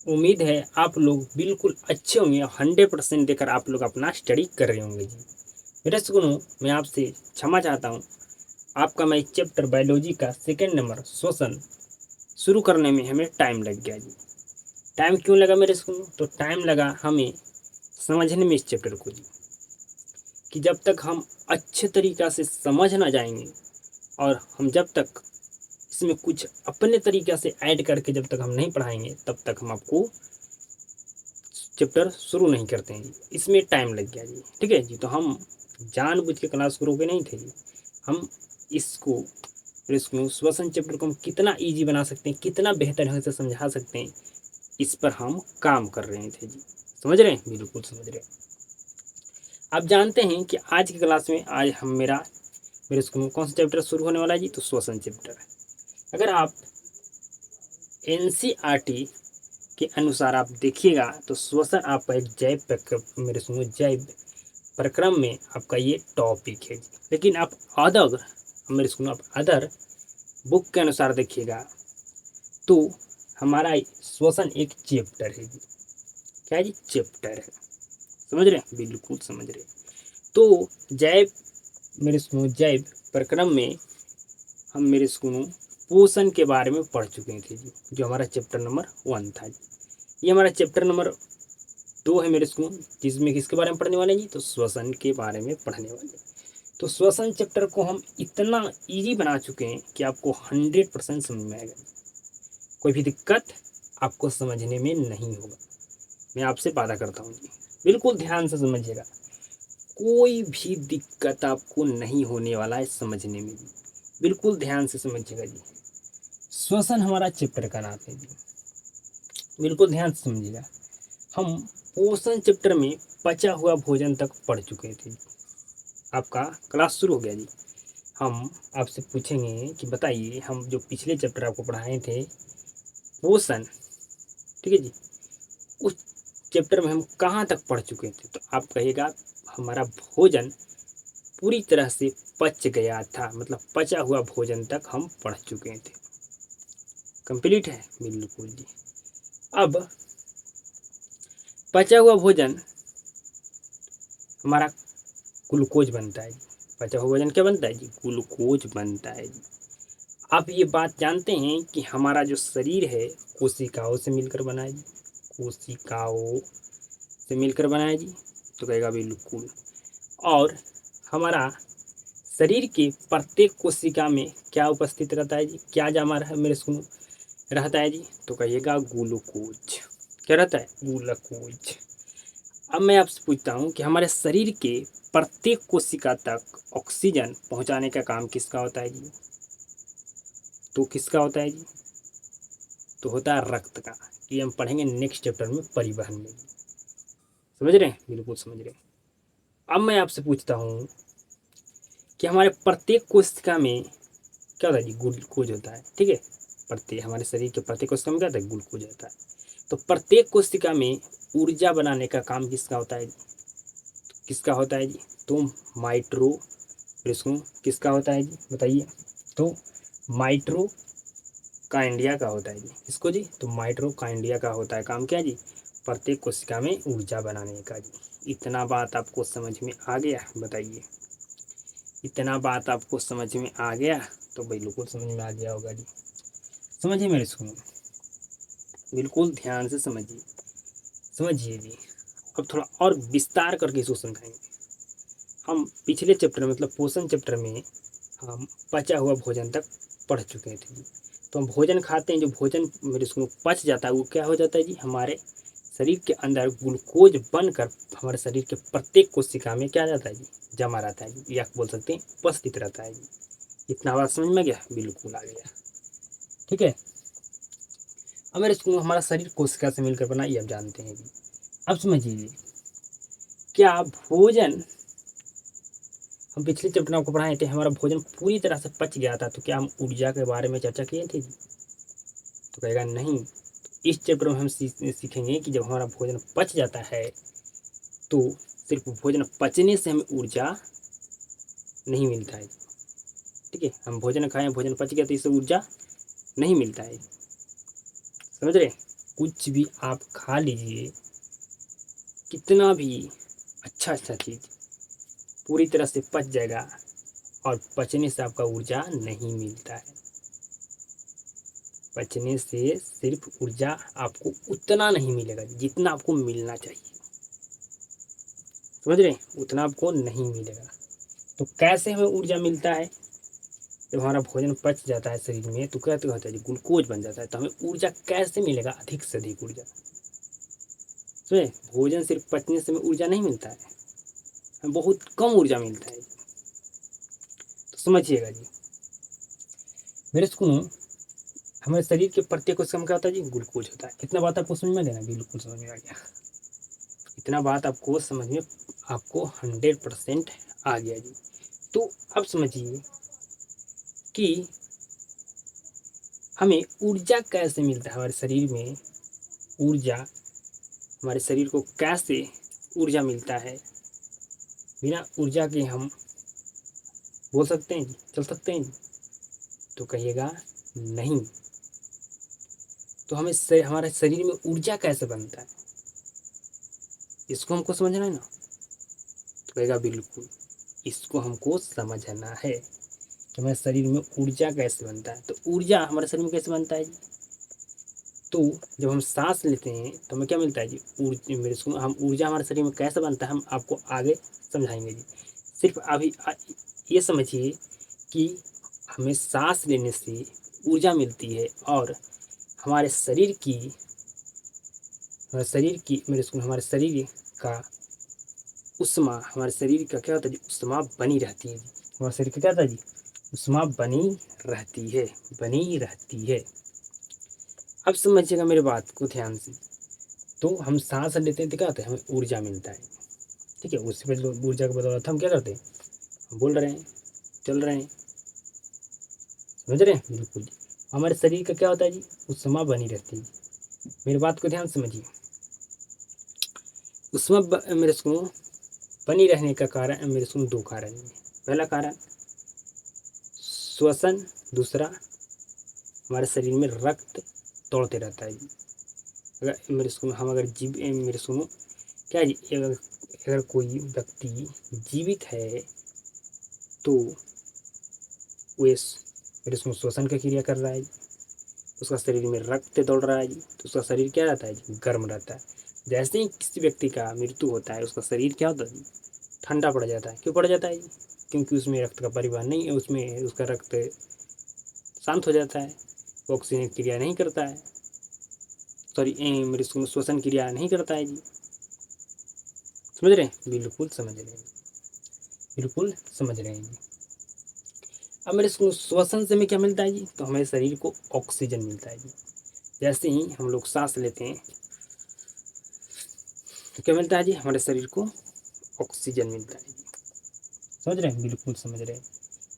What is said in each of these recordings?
उम्मीद है आप लोग बिल्कुल अच्छे होंगे, 100% देकर आप लोग अपना स्टडी कर रहे होंगे जी। मेरे सुनो, मैं आपसे क्षमा चाहता हूँ, आपका मैं चैप्टर बायोलॉजी का सेकेंड नंबर श्वसन शुरू करने में हमें टाइम लग गया जी। टाइम क्यों लगा मेरे सुनो? तो टाइम लगा हमें समझने में इस चैप्टर को जी, कि जब तक हम अच्छे तरीक़ा से समझ ना जाएंगे और हम जब तक इसमें कुछ अपने तरीक़े से ऐड करके जब तक हम नहीं पढ़ाएंगे, तब तक हम आपको चैप्टर शुरू नहीं करते हैं जी। इसमें टाइम लग गया जी, ठीक है जी। तो हम जानबूझ के क्लास को रोके नहीं थे जी। हम इसको श्वसन चैप्टर को हम कितना ईजी बना सकते हैं, कितना बेहतर ढंग से समझा सकते हैं, इस पर हम काम कर रहे थे जी। समझ रहे हैं? बिल्कुल समझ रहे हैं। आप जानते हैं कि आज की क्लास में आज हम मेरे स्कूल में कौन सा चैप्टर शुरू होने वाला है जी? तो श्वसन चैप्टर। अगर आप एनसीईआरटी के अनुसार आप देखिएगा तो श्वसन आपका एक जैव प्रक्रम में आपका ये टॉपिक है। लेकिन आप अदर बुक के अनुसार देखिएगा तो हमारा श्वसन एक चैप्टर है जी। क्या जी? चैप्टर है। समझ रहे हैं? बिल्कुल समझ रहे हैं। तो जैव प्रक्रम में हम पोषण के बारे में पढ़ चुके थे जी, जो हमारा चैप्टर नंबर 1 था जी। ये हमारा चैप्टर नंबर 2 है जिसमें किसके बारे में पढ़ने वाले जी? तो श्वसन के बारे में पढ़ने वाले। तो श्वसन चैप्टर को हम इतना ईजी बना चुके हैं कि आपको 100% समझ में आएगा। कोई भी दिक्कत आपको समझने में नहीं होगा, मैं आपसे वादा करता हूँ जी। बिल्कुल ध्यान से समझिएगा, कोई भी दिक्कत आपको नहीं होने वाला है समझने में जी। बिल्कुल ध्यान से समझिएगा जी। श्वसन हमारा चैप्टर का नाम है जी। बिल्कुल ध्यान से समझिएगा। हम पोषण चैप्टर में पचा हुआ भोजन तक पढ़ चुके थे। आपका क्लास शुरू हो गया जी। हम आपसे पूछेंगे कि बताइए, हम जो पिछले चैप्टर आपको पढ़ाए थे पोषण, ठीक है जी, उस चैप्टर में हम कहाँ तक पढ़ चुके थे? तो आप कहिएगा हमारा भोजन पूरी तरह से पच गया था, मतलब पचा हुआ भोजन तक हम पढ़ चुके थे। कंप्लीट है? बिल्कुल जी। अब पचा हुआ भोजन हमारा ग्लूकोज बनता है जी। पचा हुआ भोजन क्या बनता है जी? ग्लूकोज बनता है जी। आप ये बात जानते हैं कि हमारा जो शरीर है कोशिकाओं से मिलकर बना है जी। कोशिकाओं से मिलकर बना है जी। तो कहेगा बिल्कुल। और हमारा शरीर के प्रत्येक कोशिका में क्या उपस्थित रहता है जी? क्या जमा रहता है जी? तो कहिएगा ग्लूकोज। क्या रहता है? ग्लूकोज। अब मैं आपसे पूछता हूँ कि हमारे शरीर के प्रत्येक कोशिका तक ऑक्सीजन पहुँचाने का काम किसका होता है जी? तो किसका होता है जी? तो होता है रक्त का। ये हम पढ़ेंगे नेक्स्ट चैप्टर में, परिवहन में। समझ रहे हैं? बिल्कुल समझ रहे हैं। अब मैं आपसे पूछता हूँ कि हमारे प्रत्येक कोशिका में क्या होता है जी? ग्लूकोज होता है, ठीक है। हमारे शरीर के प्रत्येक कोशिका में क्या होता है? ग्लूकोज होता है। तो प्रत्येक कोशिका में ऊर्जा बनाने का काम किसका होता है जी? किसका होता है जी? तो माइट्रो किसका होता है जी? बताइए। तो माइट्रोकाइंडिया का होता है जी। इसको जी, तो माइट्रोकाइंडिया का होता है काम। क्या जी? प्रत्येक कोशिका में ऊर्जा बनाने का जी। इतना बात आपको समझ में आ गया? बताइए, इतना बात आपको समझ में आ गया? तो बिल्कुल समझ में आ गया होगा जी। समझिए मेरे सुनो, बिल्कुल ध्यान से समझिए जी। अब थोड़ा और विस्तार करके इसको समझाएंगे। हम पिछले चैप्टर मतलब पोषण चैप्टर में हम पचा हुआ भोजन तक पढ़ चुके थे जी। तो हम भोजन खाते हैं, जो भोजन मेरे उसको पच जाता है वो क्या हो जाता है जी? हमारे शरीर के अंदर ग्लूकोज बनकर हमारे शरीर के प्रत्येक कोशिका में क्या जाता है जी? जमा रहता है जी, या बोल सकते हैं उपस्थित रहता है जी। इतना बात समझ में गया? बिल्कुल आ गया, ठीक है। अब मेरे स्कूल में हमारा शरीर कोशिका से मिलकर बना, ये आप जानते हैं जी। अब समझिए, क्या भोजन हम पिछले चैप्टर में आपको पढ़ाए थे, हमारा भोजन पूरी तरह से पच गया था, तो क्या हम ऊर्जा के बारे में चर्चा किए थे जी? तो कहेगा नहीं। इस चैप्टर में हम सीखेंगे कि जब हमारा भोजन पच जाता है तो सिर्फ भोजन पचने से हमें ऊर्जा नहीं मिलता है, ठीक है। हम भोजन खाएं, भोजन पच गया तो इससे ऊर्जा नहीं मिलता है। समझ रहे? कुछ भी आप खा लीजिए, कितना भी अच्छा अच्छा चीज़ पूरी तरह से पच जाएगा और पचने से आपका ऊर्जा नहीं मिलता है। पचने से सिर्फ ऊर्जा आपको उतना नहीं मिलेगा जितना आपको मिलना चाहिए, समझ रहे हैं? उतना आपको नहीं मिलेगा। तो कैसे हमें ऊर्जा मिलता है? जब हमारा भोजन पच जाता है शरीर में तो क्या होता है, ग्लूकोज बन जाता है। तो हमें ऊर्जा कैसे मिलेगा, अधिक से अधिक ऊर्जा? समझे? भोजन सिर्फ पचने से हमें ऊर्जा नहीं मिलता है, हमें बहुत कम ऊर्जा मिलता है। तो समझिएगा जी मेरे सुनो, हमारे शरीर के प्रत्येक कोशिका में क्या होता है जी, ग्लूकोज होता है। इतना बात आपको समझ में देना, बिल्कुल समझ में आ गया। इतना बात आपको समझ में आपको 100% आ गया जी। तो अब समझिए कि हमें ऊर्जा कैसे मिलता है हमारे शरीर में। ऊर्जा हमारे शरीर को कैसे ऊर्जा मिलता है? बिना ऊर्जा के हम बोल सकते हैं जी, चल सकते हैं जी? तो कहिएगा नहीं। तो हमें हमारे शरीर में ऊर्जा कैसे बनता है, इसको हमको समझना है ना। तो कहेगा बिल्कुल, इसको हमको समझना है कि हमारे शरीर में ऊर्जा कैसे बनता है। तो ऊर्जा हमारे शरीर में कैसे बनता है जी? तो जब हम सांस लेते हैं तो हमें क्या मिलता है जी, मेरे को हम ऊर्जा हमारे शरीर में कैसे बनता है हम आपको आगे समझाएंगे जी। सिर्फ अभी ये समझिए कि हमें सांस लेने से ऊर्जा मिलती है और हमारे शरीर की हमारे शरीर का उष्मा, हमारे शरीर का क्या होता है जी, उष्मा बनी रहती है जी। हमारे शरीर का क्या होता है जी, उष्मा बनी रहती है। अब समझिएगा मेरे बात को ध्यान से। तो हम सांस लेते हैं तो क्या होता है, हमें ऊर्जा मिलता है। ठीक है, उससे पहले ऊर्जा की बदौलत हम क्या करते हैं, हम बोल रहे हैं, चल रहे हैं, समझ रहे हैं? बिल्कुल जी। हमारे शरीर का क्या होता है जी, उष्मा बनी रहती है। मेरी बात को ध्यान समझिए। उष्मा मेरे सुनो बनी रहने का कारण मेरे सुनो दो कारण है। पहला कारण श्वसन, दूसरा हमारे शरीर में रक्त दौड़ते रहता है जी। अगर मेरे सुनो हम अगर मेरे सुनो क्या जी, अगर कोई व्यक्ति जीवित है तो वो मेरे सुनो श्वसन की क्रिया कर रहा है जी। उसका शरीर में रक्त दौड़ रहा है जी, तो उसका शरीर क्या रहता है जी, गर्म रहता है। जैसे ही किसी व्यक्ति का मृत्यु होता है उसका शरीर क्या होता है जी, ठंडा पड़ जाता है। क्यों पड़ जाता है जी? क्योंकि उसमें रक्त का परिवहन नहीं है, उसमें उसका रक्त शांत हो जाता है, ऑक्सीजन क्रिया नहीं करता है, सॉरी मेरे श्वसन क्रिया नहीं करता है जी। समझ रहे हैं? बिल्कुल समझ रहे हैं, बिल्कुल समझ रहे हैं जी। अब मेरे श्वसन से हमें क्या मिलता है जी, तो हमारे शरीर को ऑक्सीजन मिलता है जी। जैसे ही हम लोग सांस लेते हैं तो क्या मिलता है जी, हमारे शरीर को ऑक्सीजन मिलता है जी। समझ रहे हैं? बिल्कुल समझ रहे हैं,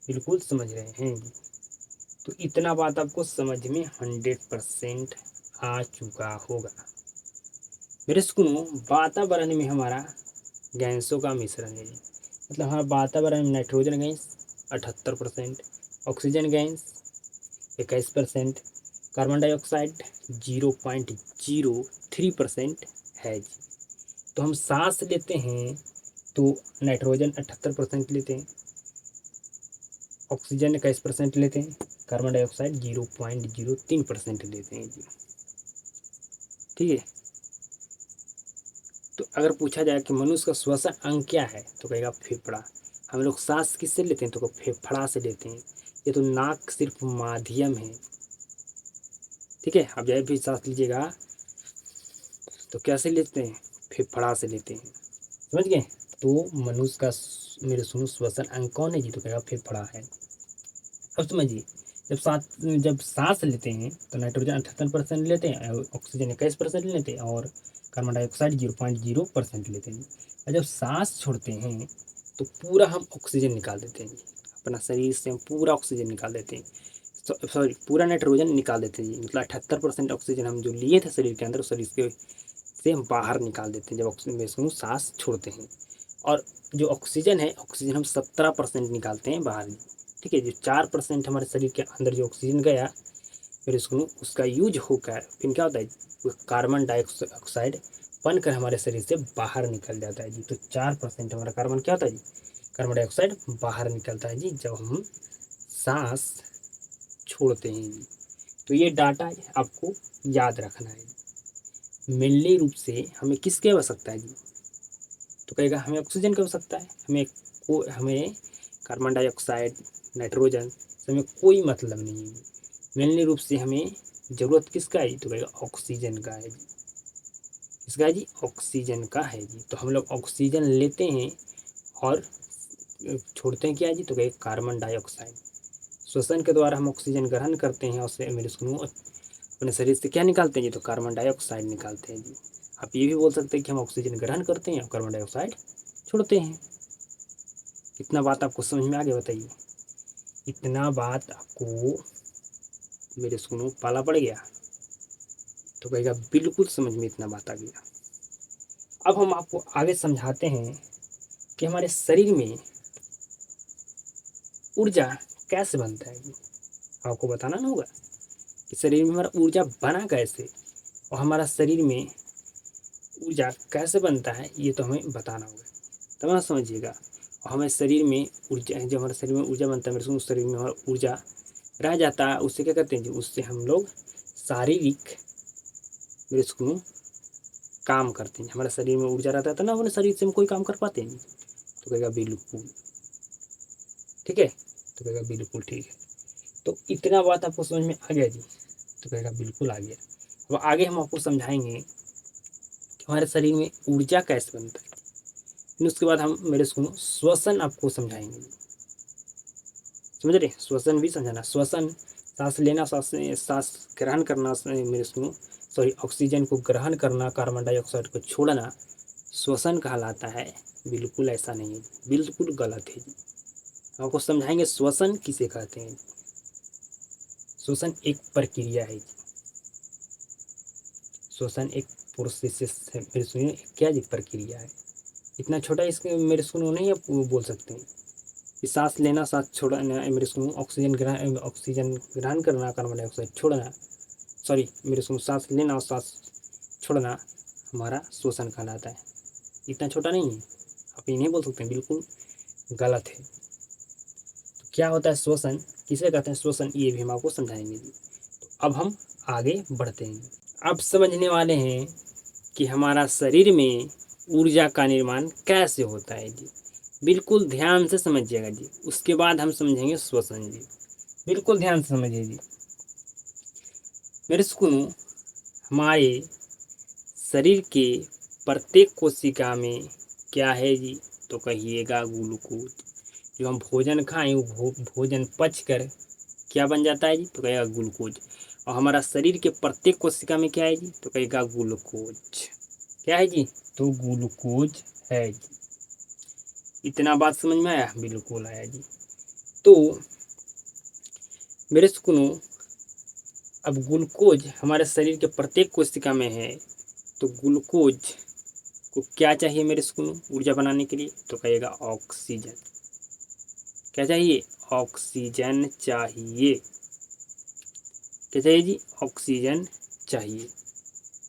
बिल्कुल समझ रहे हैं जी। तो इतना बात आपको समझ में 100% आ चुका होगा। मेरे सुनो, वातावरण में हमारा गैसों का मिश्रण है जी। मतलब हमारा वातावरण में nitrogen gas 78%, oxygen gas 21%, carbon dioxide 0.03% है जी। तो हम सांस लेते हैं तो नाइट्रोजन 78% लेते हैं, ऑक्सीजन 21% लेते हैं, कार्बन डाइऑक्साइड 0.03% लेते हैं जी। ठीक है। तो अगर पूछा जाए कि मनुष्य का श्वसन अंग क्या है तो कहेगा फेफड़ा। हम लोग सांस किससे लेते हैं तो फेफड़ा से लेते हैं। ये तो नाक सिर्फ माध्यम है। ठीक है, अब जब भी सांस लीजिएगा तो कैसे लेते हैं, फेफड़ा से लेते हैं। समझ गए? तो मनुष्य का मेरे सुनो श्वसन अंग कौन है जी, तो कहेगा फेफड़ा है। अब समझिए, जब सांस लेते हैं तो नाइट्रोजन 78% लेते हैं, ऑक्सीजन 21% लेते हैं और कार्बन डाइऑक्साइड 0.0% लेते हैं। और जब सांस छोड़ते हैं तो पूरा हम ऑक्सीजन निकाल देते हैं, अपना शरीर से हम पूरा ऑक्सीजन निकाल देते हैं, सॉरी पूरा नाइट्रोजन निकाल देते हैं। मतलब 78% ऑक्सीजन हम जो लिए थे शरीर के अंदर, शरीर से हम बाहर निकाल देते हैं जब ऑक्सीजन सांस छोड़ते हैं। और जो ऑक्सीजन है, ऑक्सीजन हम 17% निकालते हैं बाहर। ठीक है, जो 4% हमारे शरीर के अंदर जो ऑक्सीजन गया मेरे सुनो उसका यूज होकर फिर क्या होता है, वो कार्बन डाइऑक्साइड बनकर हमारे शरीर से बाहर निकल जाता है जी। तो 4% हमारा कार्बन क्या होता है जी, कार्बन डाइऑक्साइड बाहर निकलता है जी जब हम सांस छोड़ते हैं जी। तो ये डाटा आपको याद रखना है। मेनली रूप से हमें किसकी आवश्यकता है जी, तो कहेगा हमें ऑक्सीजन की आवश्यकता है। हमें कार्बन डाइऑक्साइड, नाइट्रोजन से हमें कोई मतलब नहीं है। मेनली रूप से हमें ज़रूरत किसका है, तो कहेगा ऑक्सीजन का है जी। किसका है जी, ऑक्सीजन का है जी। तो हम लोग ऑक्सीजन लेते हैं और छोड़ते हैं क्या है जी, तो कहेगा कार्बन डाइऑक्साइड। श्वसन के द्वारा हम ऑक्सीजन ग्रहण करते हैं और अपने शरीर से क्या निकालते हैं जी, तो कार्बन डाइऑक्साइड निकालते हैं जी। आप ये भी बोल सकते हैं कि हम ऑक्सीजन ग्रहण करते हैं और कार्बन डाइऑक्साइड छोड़ते हैं। इतना बात आपको समझ में आ गया, बताइए। इतना बात आपको मेरे सुनो पाला पड़ गया, तो कहेगा बिल्कुल समझ में इतना बात आ गया। अब हम आपको आगे समझाते हैं कि हमारे शरीर में ऊर्जा कैसे बनता है। आपको बताना ना होगा कि शरीर में हमारा ऊर्जा बना कैसे, और हमारा शरीर में ऊर्जा कैसे बनता है ये तो हमें बताना होगा, तब ना समझिएगा। और हमारे शरीर में ऊर्जा, जब हमारे शरीर में ऊर्जा बनता है मेरे उस शरीर में हमारा ऊर्जा रह जाता है, उससे क्या करते हैं जी, उससे हम लोग शारीरिक मेरे सुनो काम करते हैं। हमारे शरीर में ऊर्जा रहता है तो ना अपने शरीर से हम कोई काम कर पाते हैं जी, तो कहेगा बिल्कुल ठीक है, तो कहेगा बिल्कुल ठीक है। तो इतना बात आपको समझ में आ गया जी, तो कहेगा बिल्कुल आ गया। अब आगे हम आपको समझाएंगे कि हमारे शरीर में ऊर्जा कैसे बनता है। फिर उसके बाद हम मेरे सुनो श्वसन आपको समझाएंगे। समझ रहे, श्वसन भी समझाना। श्वसन सांस लेना, सांस ग्रहण करना, मेरे सुनो सॉरी ऑक्सीजन को ग्रहण करना, कार्बन डाइऑक्साइड को छोड़ना श्वसन कहलाता है। बिल्कुल ऐसा नहीं है, बिल्कुल गलत है जी। आपको समझाएंगे श्वसन किसे कहते हैं। श्वसन एक प्रक्रिया है जी। श्वसन एक प्रोसेस है मेरे सुनिए, क्या जी प्रक्रिया है। इतना छोटा इसके मेरे सुनो नहीं आप बोल सकते हैं कि सांस लेना, सांस छोड़ना, मेरे सुनो ऑक्सीजन ग्रहण करना, कार्बन डाइऑक्साइड छोड़ना, सॉरी मेरे सुनो सांस लेना और सांस छोड़ना हमारा श्वसन कहलाता है। इतना छोटा नहीं है, आप ये नहीं बोल सकते, बिल्कुल गलत है। तो क्या होता है श्वसन, किसे कहते हैं श्वसन, ये भी हम आपको समझाएंगे जी। तो अब हम आगे बढ़ते हैं। अब समझने वाले हैं कि हमारा शरीर में ऊर्जा का निर्माण कैसे होता है जी। बिल्कुल ध्यान से समझिएगा जी, उसके बाद हम समझेंगे श्वसन जी। बिल्कुल ध्यान से समझिए जी मेरे सुनो। हमारे शरीर के प्रत्येक कोशिका में क्या है जी, तो कहिएगा ग्लूकोज। जो हम भोजन खाएं वो भोजन पच कर क्या बन जाता है जी, तो कहेगा ग्लूकोज। और हमारा शरीर के प्रत्येक कोशिका में क्या है जी, तो कहेगा ग्लूकोज। क्या है जी, तो ग्लूकोज है जी। इतना बात समझ में आया, बिल्कुल आया जी। तो मेरे सुनो अब ग्लूकोज हमारे शरीर के प्रत्येक कोशिका में है, तो ग्लूकोज को क्या चाहिए मेरे सुनो ऊर्जा बनाने के लिए, तो कहेगा ऑक्सीजन। क्या चाहिए, ऑक्सीजन चाहिए। क्या चाहिए जी, ऑक्सीजन चाहिए।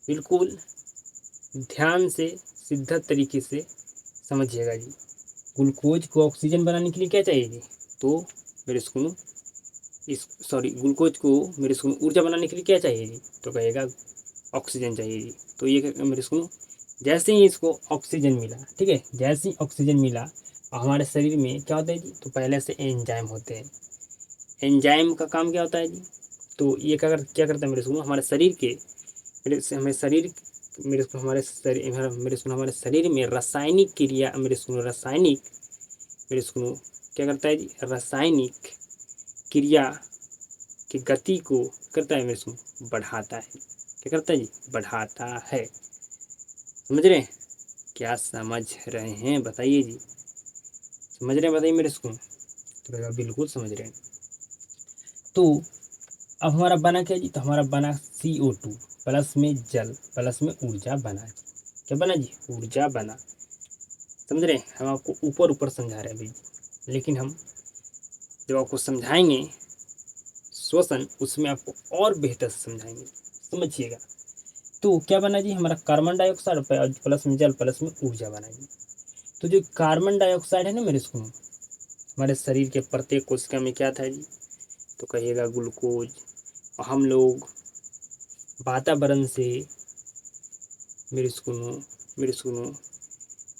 बिल्कुल ध्यान से सिद्ध तरीके से समझिएगा जी। ग्लूकोज को ऑक्सीजन बनाने के लिए क्या चाहिए जी, तो मेरे सुनो ग्लूकोज को मेरे सुनो ऊर्जा बनाने के लिए क्या चाहिए जी, तो कहेगा ऑक्सीजन चाहिए जी। तो ये मेरे सुनो जैसे ही इसको ऑक्सीजन मिला, ठीक है, जैसे ही ऑक्सीजन मिला और हमारे शरीर में क्या होता है जी, तो पहले से एंजाइम होते हैं। एंजाइम का काम क्या होता है जी, तो ये क्या करता है मेरे सुनो हमारे शरीर के हमारे शरीर मेरे सुनो हमारे शरीर में रासायनिक क्रिया मेरे सुनो क्या करता है जी, रासायनिक क्रिया की गति को करता है मेरे सुनो बढ़ाता है। क्या करता है जी, बढ़ाता है। समझ रहे हैं, क्या समझ रहे हैं बताइए जी, समझ रहे हैं बताइए मेरे सुनो, तो बिल्कुल समझ रहे हैं। तो अब हमारा बना क्या जी, तो हमारा बना CO2 प्लस में जल प्लस में ऊर्जा बना जी। क्या बना जी, ऊर्जा बना। समझ रहे हैं, हम आपको ऊपर ऊपर समझा रहे हैं भाई, लेकिन हम जब आपको समझाएंगे श्वसन, उसमें आपको और बेहतर से समझाएंगे, समझिएगा। तो क्या बना जी, हमारा कार्बन डाइऑक्साइड प्लस में जल प्लस में ऊर्जा बना जी। तो जो कार्बन डाइऑक्साइड है ना मेरे स्कूल में, हमारे शरीर के प्रत्येक कोशिका में क्या था जी, तो कहिएगा ग्लूकोज। हम लोग वातावरण से मेरे स्कूल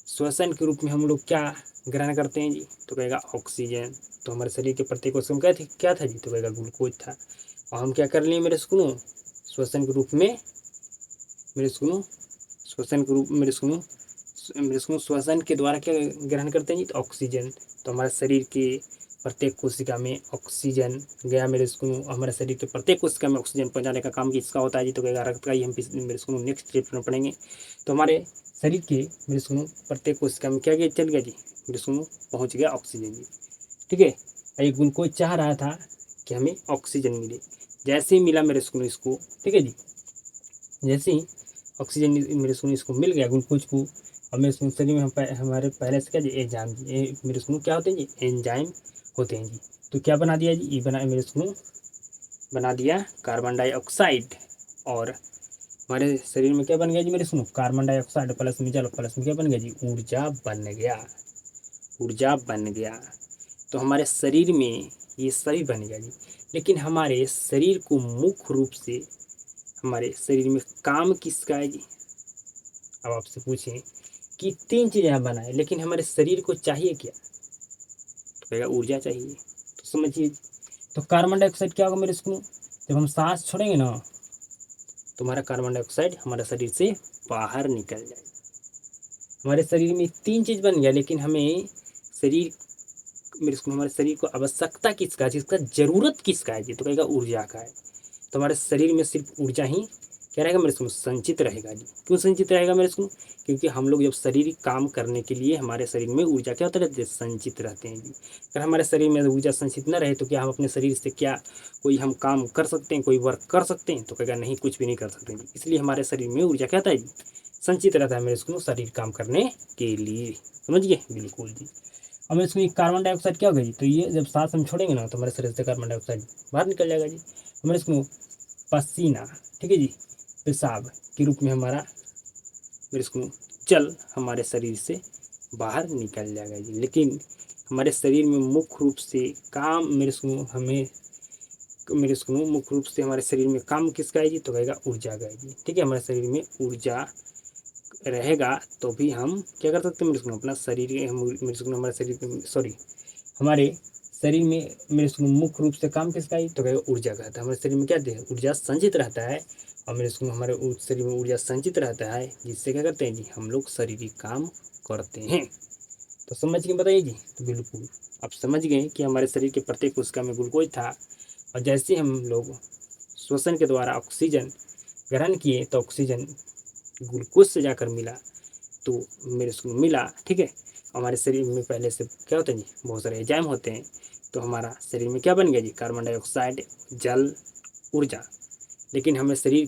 श्वसन के रूप में हम लोग क्या ग्रहण करते हैं जी, तो कहेगा ऑक्सीजन। तो हमारे शरीर के प्रत्येक कोशिका में क्या था जी, तो कहेगा ग्लूकोज था। और हम क्या कर लिए मेरे स्कूल, श्वसन के रूप में मेरे स्कूल श्वसन के रूप में मेरे स्कूल श्वसन के द्वारा क्या ग्रहण करते हैं जी, तो ऑक्सीजन। तो हमारे शरीर के प्रत्येक कोशिका में ऑक्सीजन गया मेरे स्कूल, हमारे शरीर के प्रत्येक कोशिका में ऑक्सीजन पहुंचाने का काम किसका होता है जी, तो कहेगा रक्त का। ही हम मेरे स्कूल नेक्स्ट चैप्टर में पढ़ेंगे। तो हमारे शरीर के मेरे स्कूल प्रत्येक कोशिका में क्या गया, चल गया जी, मेरे स्कूल पहुंच गया ऑक्सीजन जी, ठीक है। ये ग्लूकोज चाह रहा था कि हमें ऑक्सीजन मिले, जैसे ही मिला मेरे स्कूल इसको, ठीक है जी, जैसे ही ऑक्सीजन मेरे स्कूल इसको मिल गया ग्लूकोज को, और मेरे स्कूल शरीर में हमारे पहले से क्या जी, एंजाइम जी, मेरे स्कूल क्या होते हैं जी, एंजाइम होते हैं जी। तो क्या बना दिया जी, ये बना मेरे स्कूल बना दिया कार्बन डाइऑक्साइड, और हमारे शरीर में क्या बन गया जी मेरे सुनो, कार्बन डाइऑक्साइड प्लस में जल प्लस में क्या बन गया जी, ऊर्जा बन गया, ऊर्जा बन गया। तो हमारे शरीर में ये सभी बन गया जी। लेकिन हमारे शरीर को मुख्य रूप से हमारे शरीर में काम किसका है जी, अब आपसे पूछें कि तीन चीजें हम बनाए, लेकिन हमारे शरीर को चाहिए क्या, तो कहेगा ऊर्जा चाहिए। तो समझिए, तो कार्बन डाइऑक्साइड क्या होगा मेरे स्कूल, जब हम सांस छोड़ेंगे ना, तो हमारा कार्बन डाइऑक्साइड हमारे शरीर से बाहर निकल जाएगा। हमारे शरीर में तीन चीज बन गया, लेकिन हमें शरीर मेरे स्कूल हमारे शरीर को आवश्यकता किसका है, जिसका जरूरत किसका है जी, तो कहेगा ऊर्जा का है। तो हमारे शरीर में सिर्फ ऊर्जा ही क्या रहेगा मेरे स्कूल, संचित रहेगा जी। क्यों संचित रहेगा मेरे स्कूल, क्योंकि हम लोग जब शरीर काम करने के लिए हमारे शरीर में ऊर्जा क्या होता रहती है, संचित रहते हैं जी। अगर हमारे शरीर में ऊर्जा संचित न रहे तो क्या हम अपने शरीर से क्या कोई हम काम कर सकते हैं, कोई वर्क कर सकते हैं, तो कहेगा नहीं, कुछ भी नहीं कर सकते जी। इसलिए हमारे शरीर में ऊर्जा क्या होता है जी, संचित रहता है मेरे स्कूल शरीर काम करने के लिए, समझिए, बिल्कुल जी। अब मेरे स्कूल कार्बन डाइऑक्साइड क्या होगा जी, तो ये जब सांस हम छोड़ेंगे ना, तो हमारे शरीर से कार्बन डाइऑक्साइड बाहर निकल जाएगा जी। हमारे स्कूल पसीना, ठीक है जी, पेशाब के रूप में हमारा मेरे स्कूल जल हमारे शरीर से बाहर निकल जाएगा जी। लेकिन हमारे शरीर में मुख्य रूप से काम मेरे स्कूल मुख्य रूप से हमारे शरीर में काम किसका है जी, तो कहेगा ऊर्जा का है जी, ठीक है। हमारे शरीर में ऊर्जा रहेगा तो भी हम क्या कर सकते हैं मेरे स्कूल, अपना शरीर मेरे स्कूल हमारे शरीर सॉरी हमारे शरीर में मेरे स्कूल मुख्य रूप से काम किसका है, तो कहेगा ऊर्जा का है। हमारे शरीर में क्या है, ऊर्जा संचित रहता है, और मेरे स्कूल हमारे शरीर में ऊर्जा संचित रहता है, जिससे क्या करते हैं जी, हम लोग शारीरिक काम करते हैं। तो समझ के बताइए जी, तो बिल्कुल आप समझ गए कि हमारे शरीर के प्रत्येक कोशिका में ग्लूकोज था, और जैसे हम लोग श्वसन के द्वारा ऑक्सीजन ग्रहण किए, तो ऑक्सीजन ग्लूकोज से जाकर मिला, तो मेरे स्कूल मिला, ठीक है। हमारे शरीर में पहले से क्या होता है जी, बहुत सारे एंजाइम होते हैं। तो हमारा शरीर में क्या बन गया जी, कार्बन डाइऑक्साइड, जल, ऊर्जा। लेकिन हमारे शरीर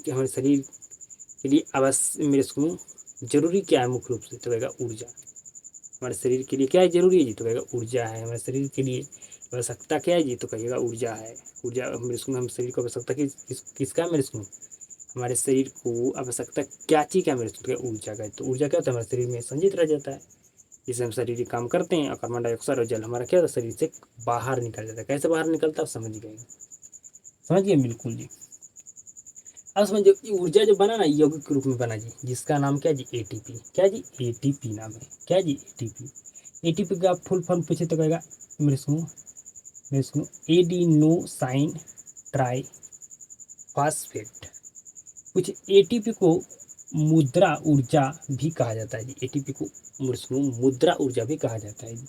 के लिए अवश्य मेरे स्कूल जरूरी क्या है मुख्य रूप से, तो कहेगा ऊर्जा। हमारे शरीर के लिए क्या है जरूरी है जी, तो कहेगा ऊर्जा है। हमारे शरीर के लिए आवश्यकता क्या है जी, तो कहिएगा ऊर्जा है। ऊर्जा मेरे स्कूल हम शरीर को आवश्यकता किसका है मेरे स्कूल, हमारे शरीर को आवश्यकता क्या चीज का मेरे स्कूल, ऊर्जा का है। तो ऊर्जा क्या होता है, हमारे शरीर में संचित रह जाता है, जिससे हम शारीरिक काम करते हैं, और कार्बन डाइऑक्साइड और जल हमारा क्या होता है, शरीर से बाहर निकल जाता है। कैसे बाहर निकलता है, समझ गए, समझिए, बिल्कुल जी। अब समझिए, ऊर्जा जो बना ना, यौगिक के रूप में बना जी, जिसका नाम क्या जी, एटीपी। क्या जी, एटीपी नाम है, क्या जी, एटीपी। एटीपी का फुल फॉर्म पूछे तो कहेगा मेरे सुनो एडिनोसाइन ट्राई फास्फेट। कुछ एटीपी को मुद्रा ऊर्जा भी कहा जाता है जी, एटीपी को मुद्रा ऊर्जा भी कहा जाता है जी।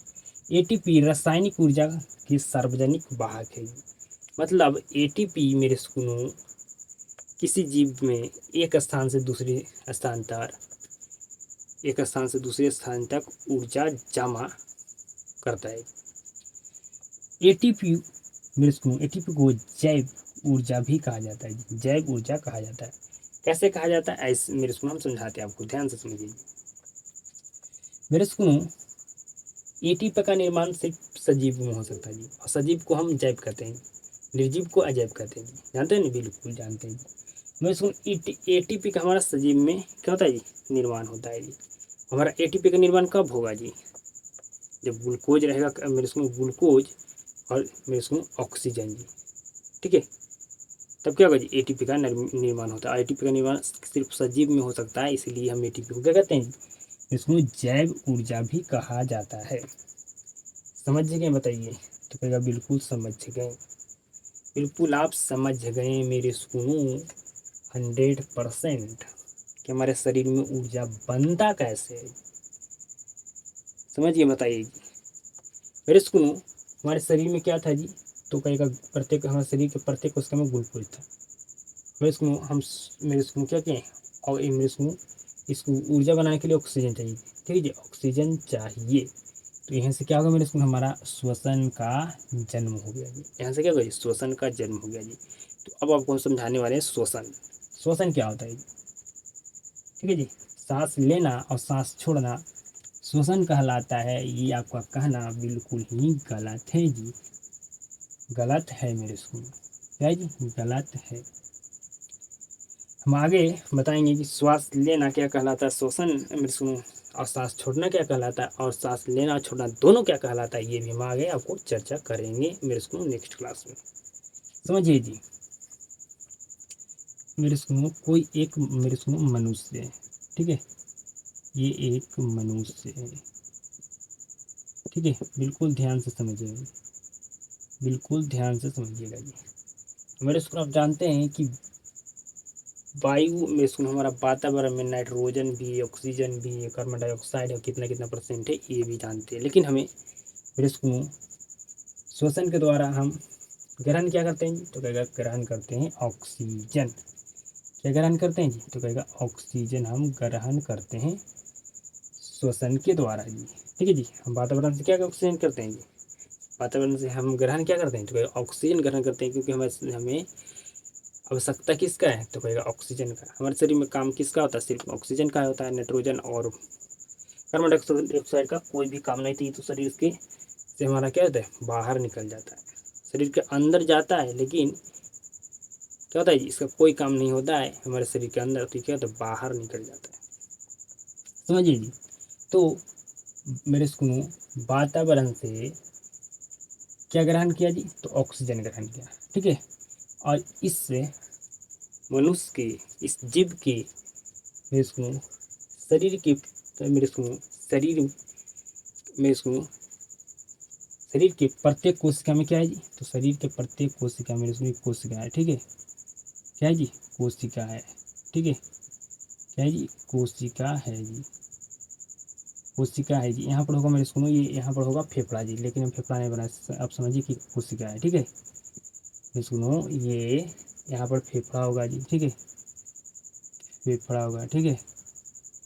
एटीपी रासायनिक ऊर्जा की सार्वजनिक वाहक है जी। मतलब एटीपी मेरे सुनो किसी जीव में एक स्थान से दूसरे स्थान तक ऊर्जा जमा करता है। एटीपी एटीपी को जैव ऊर्जा भी कहा जाता है, जैव ऊर्जा कहा जाता है। कैसे कहा जाता है, ऐसे मेरे स्कूल हम समझाते हैं आपको, ध्यान से समझिए। मेरे स्कूल एटीपी का निर्माण सिर्फ सजीव में हो सकता है जी, और सजीव को हम जैव कहते हैं। निर्जीव को अजैव कहते हैं जी, जानते हैं ना, बिल्कुल जानते हैं जी। मैं इसको एटीपी का हमारा सजीव में क्या होता है जी, निर्माण होता है जी। हमारा एटीपी का निर्माण कब होगा जी, जब ग्लूकोज रहेगा, मेरे इसमें ग्लूकोज और मेरे इसमें ऑक्सीजन जी, ठीक है, तब क्या होगा जी, एटीपी का निर्माण होता है। एटीपी का निर्माण सिर्फ सजीव में हो सकता है, इसलिए हम एटीपी को क्या कहते हैं जी, इसको जैव ऊर्जा भी कहा जाता है। समझ गए बताइए, तो कहेगा बिल्कुल समझ गए, बिल्कुल आप समझ गए मेरे सुनो 100% कि हमारे शरीर में ऊर्जा बनता कैसे है, समझिए बताइए जी। मेरे सुनो हमारे शरीर में क्या था जी, तो कहेगा प्रत्येक, हमारे शरीर के प्रत्येक कोशिका में ग्लूकोज था। मेरे सुनो हम, मेरे सुनो क्या किए, और मेरे सुनो इसको ऊर्जा बनाने के लिए ऑक्सीजन चाहिए, ठीक है जी, ऑक्सीजन चाहिए। तो यहाँ से क्या होगा मेरे स्कूल, हमारा श्वसन का जन्म हो गया जी। यहाँ से क्या होगा जी, श्वसन का जन्म हो गया जी। तो अब आपको हम समझाने वाले हैं श्वसन। श्वसन क्या होता है जी, ठीक है जी, सांस लेना और सांस छोड़ना श्वसन कहलाता है। ये आपका कहना बिल्कुल ही गलत है जी, गलत है मेरे स्कूल, क्या है जी, गलत है। हम आगे बताएंगे कि श्वास लेना क्या कहलाता है, श्वसन मेरे सुनो, और सांस छोड़ना क्या कहलाता है, और सांस लेना और छोड़ना दोनों क्या कहलाता है, ये भी हम आगे आपको चर्चा करेंगे मेरे सुनो नेक्स्ट क्लास में। समझिए जी, मेरे सुनो कोई एक, मेरे सुनो मनुष्य है, ठीक है, ये एक मनुष्य है, ठीक है, बिल्कुल ध्यान से समझिएगा, बिल्कुल ध्यान से समझिएगा जी। मेरे सुनो आप जानते हैं कि वायु में सुनो हमारा वातावरण में नाइट्रोजन भी, ऑक्सीजन भी, कार्बन डाइऑक्साइड है, कितना कितना परसेंट है ये भी जानते हैं। लेकिन हमें मेरे सुनो श्वसन के द्वारा हम ग्रहण क्या करते हैं जी, तो कहेगा ग्रहण करते हैं ऑक्सीजन। क्या ग्रहण करते हैं जी, तो कहेगा ऑक्सीजन हम ग्रहण करते हैं श्वसन के द्वारा जी, ठीक है जी। हम वातावरण से क्या ऑक्सीजन करते हैं जी, वातावरण से हम ग्रहण क्या करते हैं, तो कहेगा ऑक्सीजन ग्रहण करते हैं, क्योंकि हमें हमें आवश्यकता किसका है, तो कहेगा ऑक्सीजन का। हमारे शरीर में काम किसका होता है, सिर्फ ऑक्सीजन का होता है, नाइट्रोजन और कार्बन डाइऑक्साइड का कोई भी काम नहीं थी। तो शरीर के से हमारा क्या होता है, बाहर निकल जाता है, शरीर के अंदर जाता है, लेकिन क्या होता है जी, इसका कोई काम नहीं होता है हमारे शरीर के अंदर, तो क्या होता है, बाहर निकल जाता है, समझिए जी। तो मेरे सुनो वातावरण से क्या ग्रहण किया जी, तो ऑक्सीजन ग्रहण किया, ठीक है, और इससे मनुष्य के, इस जीव के मेरे सुनो शरीर के, मेरे सुनो शरीर में सुनो शरीर के प्रत्येक कोशिका में क्या है जी, तो शरीर के प्रत्येक कोशिका में इसमें कोशिका है, ठीक है, क्या है जी, कोशिका है, ठीक है, क्या है जी, कोशिका है जी, कोशिका है जी। यहाँ पर होगा मेरे सुनो, ये यहाँ पर होगा फेफड़ा जी, लेकिन हम फेफड़ा नहीं बना, आप समझिए कि कोशिका है, ठीक है, मेरे सुनो ये यहाँ पर फेफड़ा होगा जी, ठीक है, फेफड़ा होगा, ठीक है।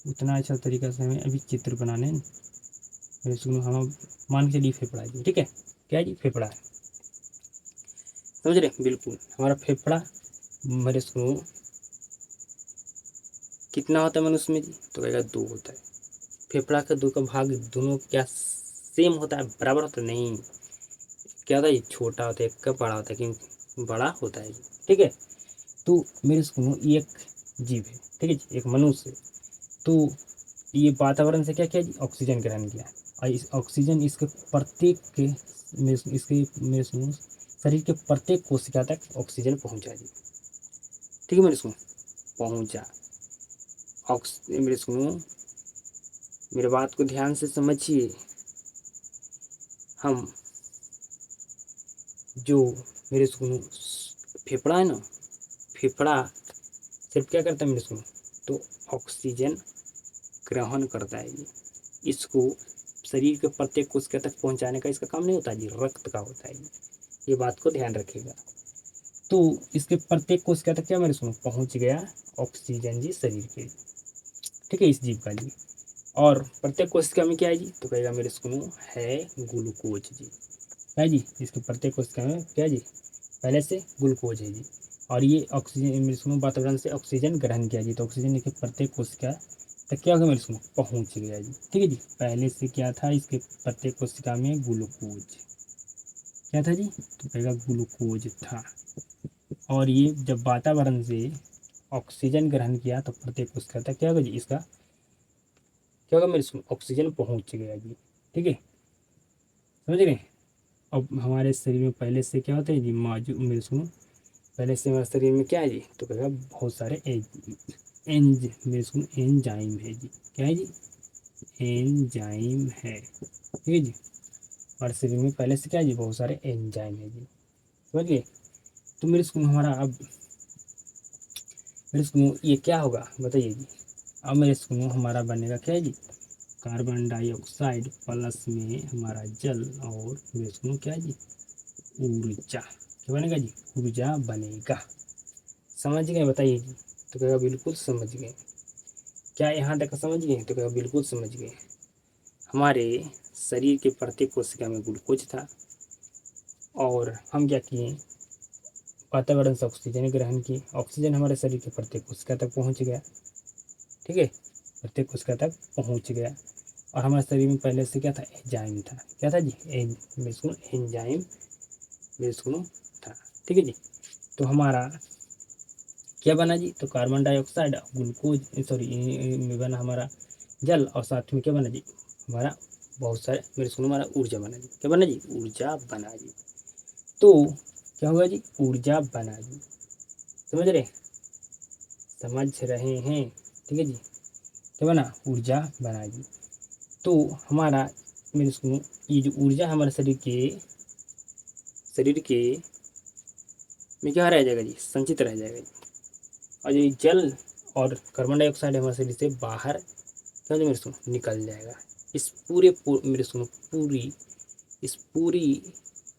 उतना अच्छा तरीका से हमें अभी चित्र बनाने मेरे सुनो, हम मान के चलिए फेफड़ा जी, ठीक है, क्या है जी, फेफड़ा है, समझ रहे, बिल्कुल हमारा फेफड़ा मेरे सुनो कितना होता है मनुष्य में जी, तो कहेगा 2 होता है। फेफड़ा का 2 का भाग दोनों क्या सेम होता है, बराबर होता है, नहीं, क्या होता है, छोटा होता है, एक का बड़ा होता है, क्योंकि बड़ा होता है, ठीक है। तो मेरे सुनो ये एक जीव है, ठीक है जी, एक मनुष्य, तो ये वातावरण से क्या किया जी, ऑक्सीजन ग्रहण किया, और इस ऑक्सीजन इसके प्रत्येक के इसके मेरे सुनो शरीर के प्रत्येक कोशिका तक ऑक्सीजन पहुंचा जी, ठीक है, मेरे सुनो पहुंचा मेरे सुनो मेरे बात को ध्यान से समझिए। हम जो मेरे सुनो फेफड़ा है ना, फेफड़ा सिर्फ क्या करता है मेरे सुनो, तो ऑक्सीजन ग्रहण करता है जी, इसको शरीर के प्रत्येक कोशिका तक पहुंचाने का इसका काम नहीं होता जी, रक्त का होता है जी, ये बात को ध्यान रखिएगा। तो इसके प्रत्येक कोशिका तक क्या मेरे सुनो पहुंच गया ऑक्सीजन जी शरीर के, ठीक है, इस जीव का जी। और प्रत्येक कोशिका में क्या है जी, तो कहेगा मेरे सुनो है ग्लूकोज जी, है जी, इसके प्रत्येक कोशिका में क्या जी, पहले से ग्लूकोज है जी, और ये ऑक्सीजन मेरे सुनो वातावरण से ऑक्सीजन ग्रहण किया जी, तो ऑक्सीजन के प्रत्येक कोशिका तक क्या होगा मेरे सुनो पहुंच गया जी, ठीक है जी। पहले से क्या था, इसके प्रत्येक कोशिका में ग्लूकोज, क्या था जी, तो कहेगा ग्लूकोज था। और ये जब वातावरण से ऑक्सीजन ग्रहण किया तो प्रत्येक कोशिका तक क्या होगा जी, इसका क्या होगा, मेरे ऑक्सीजन पहुंच गया जी। ठीक है, समझ गए। अब हमारे शरीर में पहले से क्या होता है जी, मौजूद, मेरे सुनो, पहले से हमारे शरीर में क्या है जी, तो कहेगा बहुत सारे एंज मेरे सुनो एंजाइम है जी। क्या है जी, एंजाइम है। ठीक है जी, हमारे शरीर में पहले से क्या है जी, बहुत सारे एंजाइम है जी। समझ गए। तो मेरे सुनो हमारा अब मेरे सुनो ये क्या होगा बताइए जी। अब मेरे सुनो हमारा बनेगा क्या है जी, कार्बन डाइऑक्साइड प्लस में हमारा जल और मेरे सुनो क्या है जी, ऊर्जा। क्या बनेगा जी, ऊर्जा बनेगा। समझ गए बताइए जी, तो कहेगा बिल्कुल समझ गए। क्या यहाँ तक समझ गए, तो कहेगा बिल्कुल समझ गए। हमारे शरीर के प्रत्येक कोशिका में ग्लूकोज था और हम क्या किए, वातावरण से ऑक्सीजन ग्रहण किए, ऑक्सीजन हमारे शरीर के प्रत्येक कोशिका तक पहुंच गया। ठीक है, प्रत्येक कोशिका तक पहुंच गया। और हमारे शरीर में पहले से क्या था, एंजाइम था। क्या था जी, एंजाइम बेसुनो था। ठीक है जी, तो हमारा क्या बना जी, तो कार्बन डाइऑक्साइड, ग्लूकोज, सॉरी, में बना हमारा जल और साथ में क्या बना जी, हमारा बहुत सारे मेरे सुनो हमारा ऊर्जा बना जी। क्या बना जी, ऊर्जा बना जी। तो क्या होगा जी, ऊर्जा बना जी। समझ रहे, समझ रहे हैं। ठीक है जी, क्या बना, ऊर्जा बना जी। तो हमारा मेरे सुनो ये जो ऊर्जा हमारे शरीर के में क्या रह जाएगा जी, संचित रह जाएगा जी। और ये जल और कार्बन डाइऑक्साइड हमारे शरीर से बाहर क्या मेरे सुनो निकल जाएगा। इस मेरे सुनो इस पूरी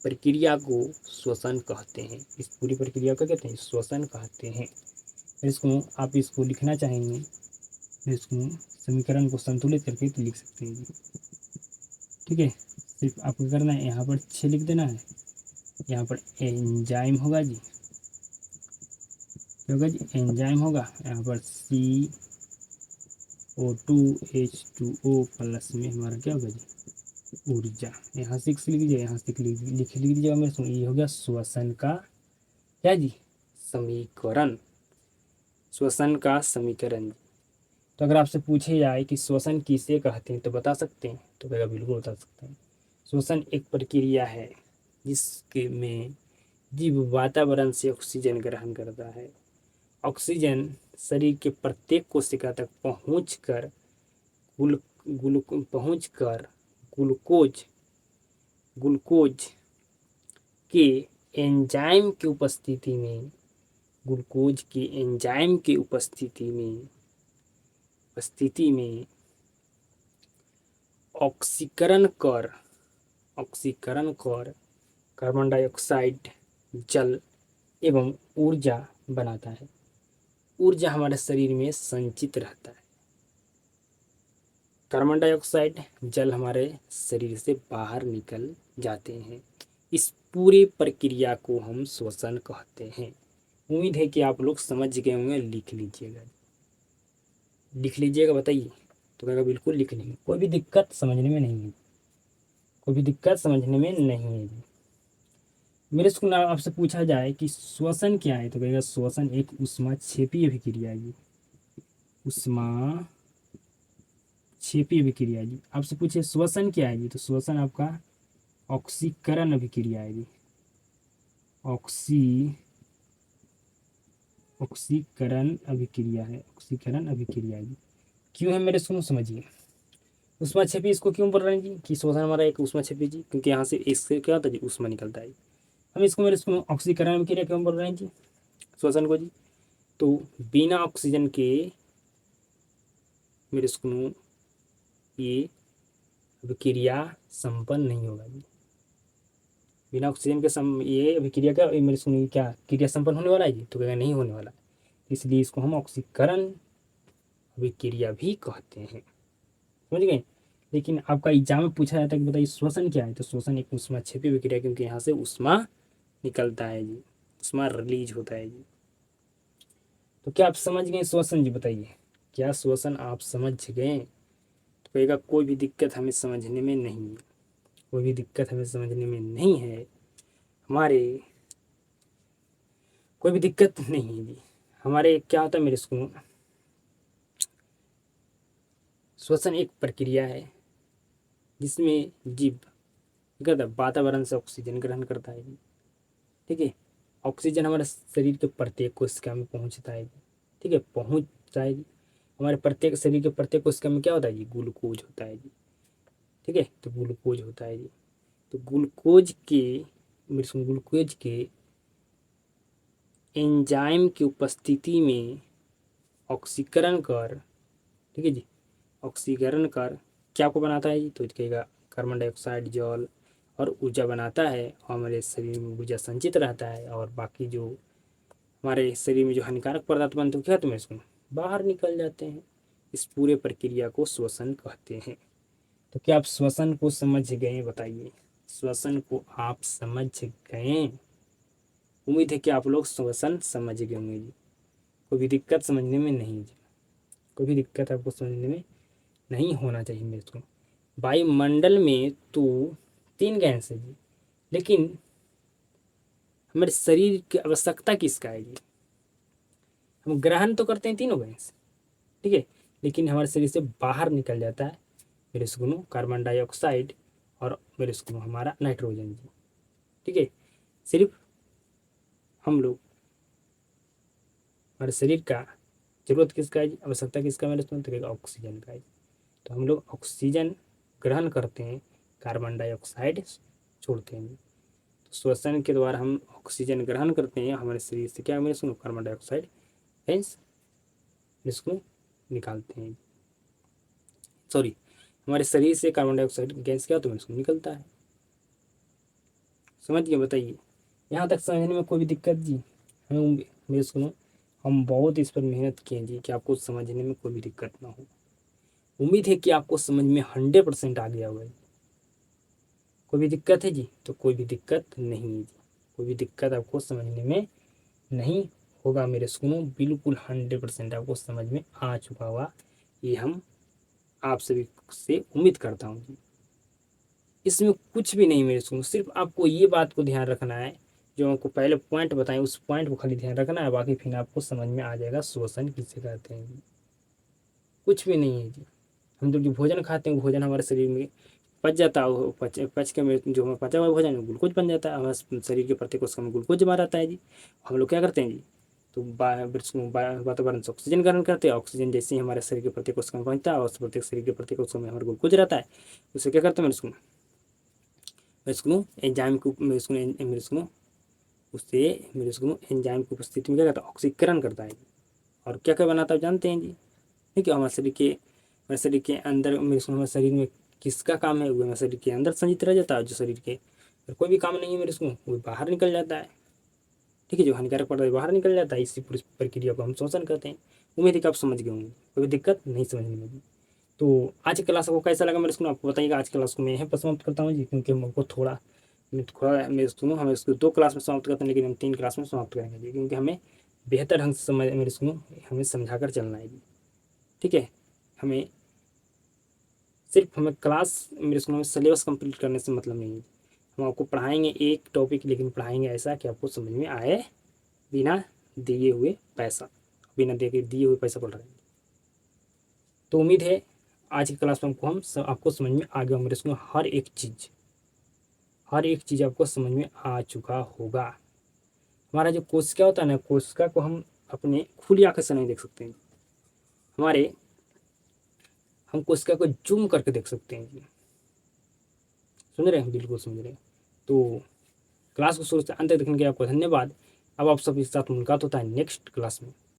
प्रक्रिया को श्वसन कहते हैं। इस पूरी प्रक्रिया को कहते हैं, श्वसन कहते हैं। इसको आप इसको लिखना चाहेंगे, इसको समीकरण को संतुलित करके तो लिख सकते हैं जी। ठीक है, सिर्फ आपको करना है यहाँ पर 6 लिख देना है, यहाँ पर एंजाइम होगा जी। क्या होगा जी, एंजाइम होगा। यहाँ पर CO2H2O प्लस में हमारा क्या होगा जी, ऊर्जा। यहाँ 6 लिख दीजिए, यहाँ 6 लिख लीजिएगा। मेरे सुन, ये हो गया श्वसन का क्या जी, समीकरण। श्वसन का समीकरण। तो अगर आपसे पूछे जाए कि श्वसन किसे कहते हैं तो बता सकते हैं, तो कहेगा बिल्कुल बता सकते हैं। श्वसन एक प्रक्रिया है जिसके में जीव वातावरण से ऑक्सीजन ग्रहण करता है। ऑक्सीजन शरीर के प्रत्येक कोशिका तक पहुंचकर ग्लूकोज ग्लूकोज के एंजाइम की उपस्थिति में ग्लूकोज के एंजाइम की उपस्थिति में ऑक्सीकरण कर कार्बन डाइऑक्साइड, जल एवं ऊर्जा बनाता है। ऊर्जा हमारे शरीर में संचित रहता है। कार्बन डाइऑक्साइड, जल हमारे शरीर से बाहर निकल जाते हैं। इस पूरी प्रक्रिया को हम श्वसन कहते हैं। उम्मीद है कि आप लोग समझ गए होंगे। लिख लीजिएगा बताइए, तो कहेगा बिल्कुल लिख लेंगे। कोई भी दिक्कत समझने में नहीं है, कोई भी दिक्कत समझने में नहीं है। मेरे स्कूल में आपसे पूछा जाए कि श्वसन क्या है, तो कहेगा श्वसन एक ऊष्माक्षेपीय अभिक्रिया है जी। ऊष्माक्षेपीय अभिक्रिया जी। आपसे पूछे श्वसन क्या है जी, तो श्वसन आपका ऑक्सीकरण अभिक्रिया है जी। ऑक्सीकरण अभिक्रिया है, ऑक्सीकरण अभिक्रिया जी। क्यों है मेरे सुनो समझिए। ऊष्माक्षेपी इसको क्यों बोल रहे हैं जी, कि श्वसन हमारा एक ऊष्माक्षेपी जी, क्योंकि यहाँ से इससे क्या होता है जी, ऊष्मा निकलता है। हम इसको मेरे सुनो ऑक्सीकरण अभिक्रिया क्यों बोल रहे हैं जी, श्वसन को जी। तो बिना ऑक्सीजन के मेरे सुनो ये अभिक्रिया संपन्न नहीं होगा जी। बिना ऑक्सीजन के ये अभिक्रिया क्या मेरे सुनो क्या क्रिया संपन्न होने वाला है जी, तो कहेगा नहीं होने वाला। इसलिए इसको हम ऑक्सीकरण अभिक्रिया भी कहते हैं। समझ गए। लेकिन आपका एग्जाम में पूछा जाता है कि बताइए श्वसन क्या है, तो श्वसन एक ऊष्माक्षेपी अभिक्रिया, क्योंकि यहाँ से ऊष्मा निकलता है जी, ऊष्मा रिलीज होता है जी। तो क्या आप समझ गए श्वसन जी, बताइए क्या श्वसन आप समझ गए। तो कहेगा कोई भी दिक्कत हमें समझने में नहीं है, कोई भी दिक्कत हमें समझने में नहीं है। हमारे कोई भी दिक्कत नहीं है जी। हमारे क्या होता है मेरे स्कूल, श्वसन एक प्रक्रिया है जिसमें जीव करता है, वातावरण से ऑक्सीजन ग्रहण करता है जी। ठीक है, ऑक्सीजन हमारे शरीर के प्रत्येक कोशिका में पहुंचता है जी। ठीक है, पहुंचता है जी। हमारे प्रत्येक शरीर के प्रत्येक कोशिका में क्या होता है जी, ग्लूकोज होता है जी। ठीक है, तो ग्लूकोज होता है जी। तो ग्लूकोज के एंजाइम की उपस्थिति में ऑक्सीकरण कर, ठीक है जी, ऑक्सीकरण कर क्या को बनाता है जी, तो कहेगा कार्बन डाइऑक्साइड, जल और ऊर्जा बनाता है, और हमारे शरीर में ऊर्जा संचित रहता है, और बाकी जो हमारे शरीर में जो हानिकारक पदार्थ बनते हैं क्या तुम्हें इसमें बाहर निकल जाते हैं। इस पूरे प्रक्रिया को श्वसन कहते हैं। तो क्या आप श्वसन को समझ गए, बताइए, श्वसन को आप समझ गए? उम्मीद है कि आप लोग श्वसन समझ गए होंगे जी। कोई भी दिक्कत समझने में नहीं जी, कोई भी दिक्कत आपको समझने में नहीं होना चाहिए मेरे को। वायुमंडल में तो 3 गैस है जी, लेकिन हमारे शरीर की आवश्यकता किसका है जी? हम ग्रहण तो करते हैं तीनों गैस, ठीक है, लेकिन हमारे शरीर से बाहर निकल जाता है मेरे सुनो कार्बन डाइऑक्साइड और मेरे सुनो हमारा नाइट्रोजन जी। ठीक है, सिर्फ हम लोग, हमारे शरीर का जरूरत किसका है जी, आवश्यकता किसका मेरे सुनो, तो ऑक्सीजन का है। तो हम लोग ऑक्सीजन ग्रहण करते हैं, कार्बन डाइऑक्साइड छोड़ते हैं। तो श्वसन के द्वारा हम ऑक्सीजन ग्रहण करते हैं, हमारे शरीर से क्या मेरे सुनो कार्बन डाइऑक्साइड गैस इसको निकालते हैं। सॉरी, हमारे शरीर से कार्बन डाइऑक्साइड गैस क्या होता है इसको निकलता है। समझ गए, बताइए यहाँ तक समझने में कोई भी दिक्कत जी? हमें मेरे सुनो, हम बहुत इस पर मेहनत किए जी कि आपको समझने में कोई भी दिक्कत ना हो। उम्मीद है कि आपको समझ में 100% आ गया होगा। कोई भी दिक्कत है जी? तो कोई भी दिक्कत नहीं है जी, कोई भी दिक्कत आपको समझने में नहीं होगा मेरे सुनो, बिल्कुल 100% आपको समझ में आ चुका होगा, ये हम आप सभी से उम्मीद करता हूँ जी। इसमें कुछ भी नहीं मेरे सुनो, सिर्फ आपको ये बात को ध्यान रखना है, जो आपको पहले पॉइंट बताएं उस पॉइंट को खाली ध्यान रखना है, बाकी फिर आपको समझ में आ जाएगा श्वसन किसे कहते हैं जी। कुछ भी नहीं है जी। हम जो भोजन खाते हैं भोजन हमारे शरीर में पच जाता है, वो पच के जो हमें पचा हुआ भोजन है ग्लूकोज बन जाता है, हमारे शरीर के प्रत्येक कोशिका में ग्लूकोज जमा रहता है जी। हम लोग क्या करते हैं जी, तो वातावरण से ऑक्सीजन ग्रहण करते हैं, ऑक्सीजन जैसे ही हमारे शरीर के प्रत्येक कोशिका में पहुंचता है और प्रत्येक शरीर के प्रत्येक कोशिका में हमारा ग्लूकोज रहता है, उससे क्या करते हैं मेरे एंजाइम को उससे मेरे एंजाइम की उपस्थिति में क्या करता है, ऑक्सीकरण करता है। और क्या क्या बनाता है जानते हैं जी? ठीक है, हमारे शरीर के अंदर हमारे शरीर में किसका काम है, वो हमारे शरीर के अंदर संचित रह जाता है, जो शरीर के कोई भी काम नहीं है मेरे वो बाहर निकल जाता है। ठीक है, जो हानिकारक पदार्थ बाहर निकल जाता है, इसी पूरी प्रक्रिया को हम श्वसन कहते हैं। उम्मीद है कि आप समझ गए होंगे, कोई दिक्कत नहीं समझने में। तो आज की क्लास को कैसा लगा मेरे स्कूल आपको बताइएगा। आज की क्लास को मैं यहीं पर समाप्त करता हूँ जी, क्योंकि हमको थोड़ा मेरे सुनो, हमें इसको 2 क्लास में समाप्त करते हैं, लेकिन हम 3 क्लास में समाप्त करेंगे जी, क्योंकि हमें बेहतर ढंग से समझ मेरे सुनो हमें समझा कर चलना है जी। ठीक है, हमें सिर्फ हमें क्लास मेरे स्कूल में सिलेबस कंप्लीट करने से मतलब नहीं है। हम आपको पढ़ाएंगे एक टॉपिक, लेकिन पढ़ाएंगे ऐसा कि आपको समझ में आए बिना दिए हुए पैसा, बिना दिए हुए पैसा पढ़ रहे हैं। तो उम्मीद है आज की क्लास में आपको समझ में आ गया मेरे स्कूल हर एक चीज़ आपको समझ में आ चुका होगा। हमारा जो कोशिका होता है ना, कोशिका को हम अपने खुली आंखों से नहीं देख सकते हैं, हम कोशिका को जूम करके देख सकते हैं जी। सुन रहे हैं, बिल्कुल समझ रहे हैं। तो क्लास को शुरू से अंत तक देखने के लिए आपको धन्यवाद। अब आप सभी के साथ मुलाकात होता है नेक्स्ट क्लास में।